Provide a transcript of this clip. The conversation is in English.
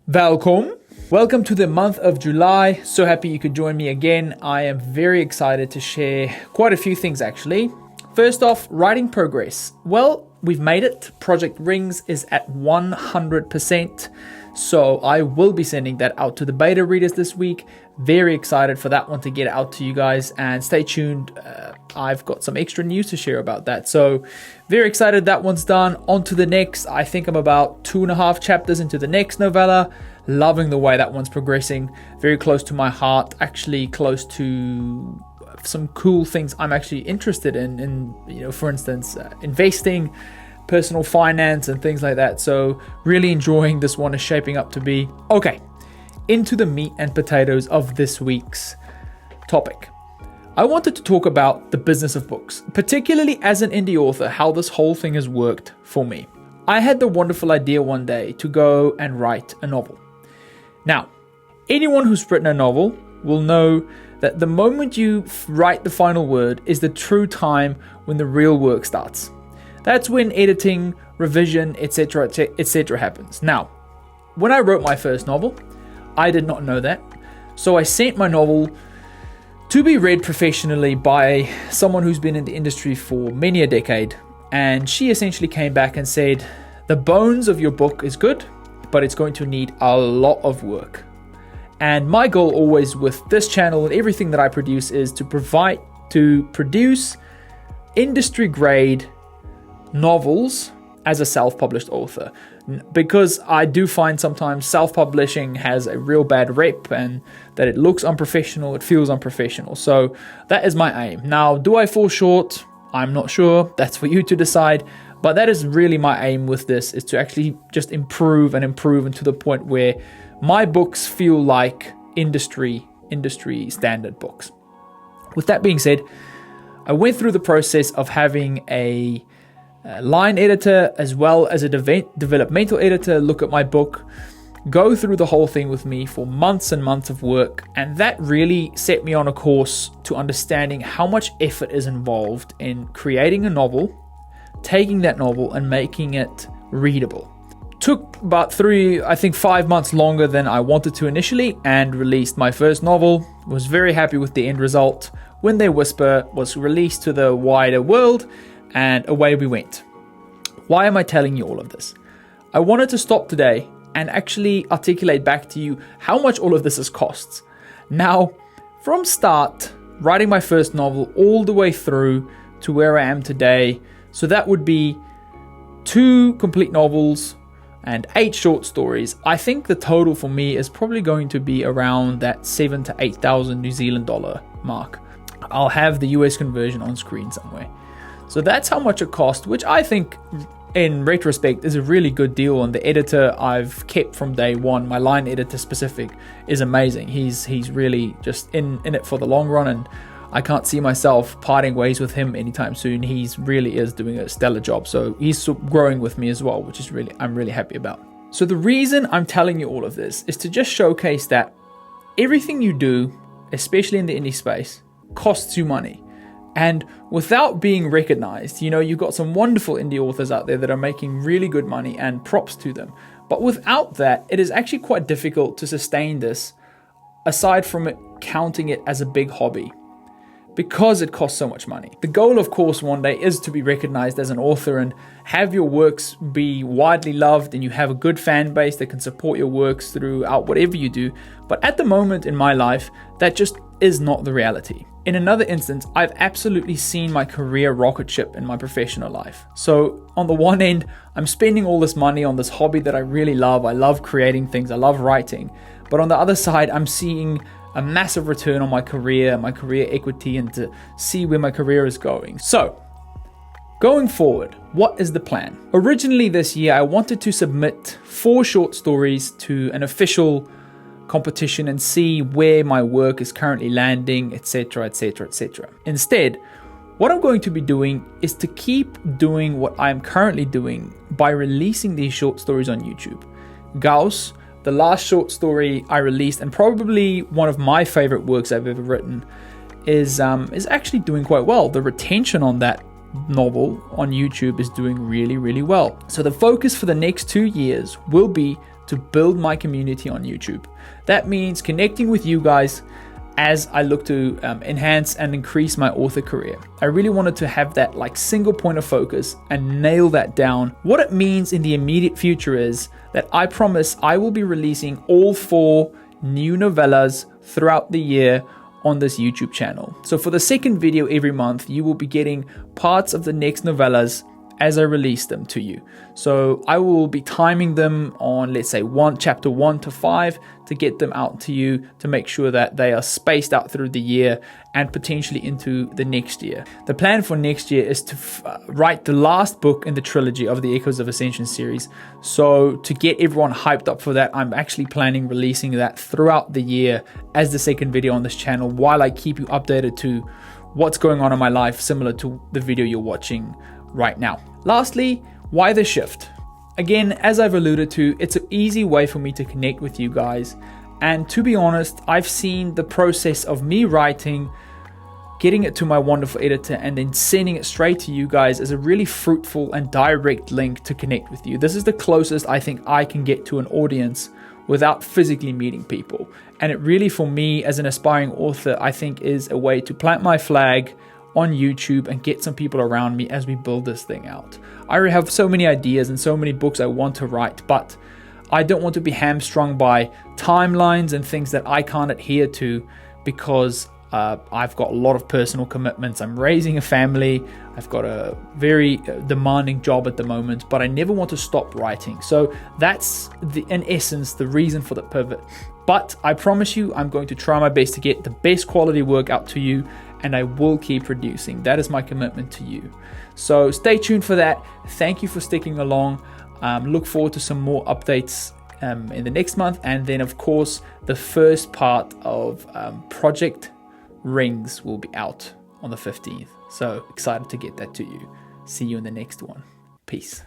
Welcome. Welcome to the month of July. So happy you could join me again. I am very excited to share quite a few things actually. First off, writing progress. Well, we've made it. Project Rings is at 100%. So I will be sending that out to the beta readers this week. Very excited for that one to get out to you guys, and stay tuned. I've got some extra news to share about that. So very excited that one's done. On to the next. I think I'm about 2.5 chapters into the next novella. Loving the way that one's progressing. Very close to my heart. Actually close to some cool things I'm actually interested in for instance, investing, personal finance and things like that. So really enjoying this one is shaping up to be. Okay, into the meat and potatoes of this week's topic. I wanted to talk about the business of books, particularly as an indie author, how this whole thing has worked for me. I had the wonderful idea one day to go and write a novel. Now, anyone who's written a novel will know that the moment you write the final word is the true time when the real work starts. That's when editing, revision, etc., etc. happens. Now, when I wrote my first novel, I did not know that. So I sent my novel to be read professionally by someone who's been in the industry for many a decade. And she essentially came back and said, the bones of your book is good, but it's going to need a lot of work. And my goal always with this channel and everything that I produce is to produce industry grade novels as a self-published author, because I do find sometimes self-publishing has a real bad rep and that it looks unprofessional, it feels unprofessional. So that is my aim. Now, do I fall short? I'm not sure. That's for you to decide. But that is really my aim with this, is to actually just improve and to the point where my books feel like industry standard books. With that being said, I went through the process of having a line editor as well as a developmental editor look at my book, go through the whole thing with me for months and months of work, and that really set me on a course to understanding how much effort is involved in creating a novel, taking that novel and making it readable. Took about 5 months longer than I wanted to initially, and released my first novel. Was very happy with the end result. When They Whisper was released to the wider world, and away we went. Why am I telling you all of this? I wanted to stop today and actually articulate back to you how much all of this has cost. Now, from start, writing my first novel all the way through to where I am today, so that would be 2 complete novels and 8 short stories. I think the total for me is probably going to be around that 7,000 to 8,000 New Zealand dollar mark. I'll have the US conversion on screen somewhere. So that's how much it cost, which I think in retrospect is a really good deal. And the editor I've kept from day one, my line editor specific, is amazing. He's really just in it for the long run, and I can't see myself parting ways with him anytime soon. He's really is doing a stellar job. So he's growing with me as well, which is I'm really happy about. So the reason I'm telling you all of this is to just showcase that everything you do, especially in the indie space, costs you money. And without being recognized, you've got some wonderful indie authors out there that are making really good money, and props to them. But without that, it is actually quite difficult to sustain this, aside from it counting it as a big hobby, because it costs so much money. The goal, of course, one day is to be recognized as an author and have your works be widely loved, and you have a good fan base that can support your works throughout whatever you do. But at the moment in my life, that just is not the reality. In another instance, I've absolutely seen my career rocket ship in my professional life. So on the one end, I'm spending all this money on this hobby that I really love. I love creating things. I love writing. But on the other side, I'm seeing a massive return on my career equity, and to see where my career is going. So going forward, what is the plan? Originally this year, I wanted to submit 4 short stories to an official competition and see where my work is currently landing, etc., etc., etc. Instead, what I'm going to be doing is to keep doing what I'm currently doing by releasing these short stories on YouTube. Gauss, the last short story I released, and probably one of my favorite works I've ever written, is actually doing quite well. The retention on that novel on YouTube is doing really, really well. So the focus for the next 2 years will be to build my community on YouTube. That means connecting with you guys as I look to enhance and increase my author career. I really wanted to have that like single point of focus and nail that down. What it means in the immediate future is that I promise I will be releasing all 4 new novellas throughout the year on this YouTube channel. So for the second video every month, you will be getting parts of the next novellas as I release them to you. So I will be timing them on, let's say, chapter 1 to 5 to get them out to you, to make sure that they are spaced out through the year and potentially into the next year. The plan for next year is to write the last book in the trilogy of the Echoes of Ascension series. So to get everyone hyped up for that, I'm actually planning releasing that throughout the year as the second video on this channel, while I keep you updated to what's going on in my life, similar to the video you're watching right now. Lastly, why the shift? Again, as I've alluded to, it's an easy way for me to connect with you guys. And to be honest, I've seen the process of me writing, getting it to my wonderful editor, and then sending it straight to you guys as a really fruitful and direct link to connect with you. This is the closest I think I can get to an audience without physically meeting people. And it really, for me as an aspiring author, I think is a way to plant my flag on YouTube and get some people around me as we build this thing out. I already have so many ideas and so many books I want to write, but I don't want to be hamstrung by timelines and things that I can't adhere to, because I've got a lot of personal commitments. I'm raising a family. I've got a very demanding job at the moment, but I never want to stop writing. So that's, in essence, the reason for the pivot. But I promise you, I'm going to try my best to get the best quality work out to you, and I will keep producing. That is my commitment to you. So stay tuned for that. Thank you for sticking along. Look forward to some more updates in the next month. And then, of course, the first part of Project Rings will be out on the 15th. So excited to get that to you. See you in the next one. Peace.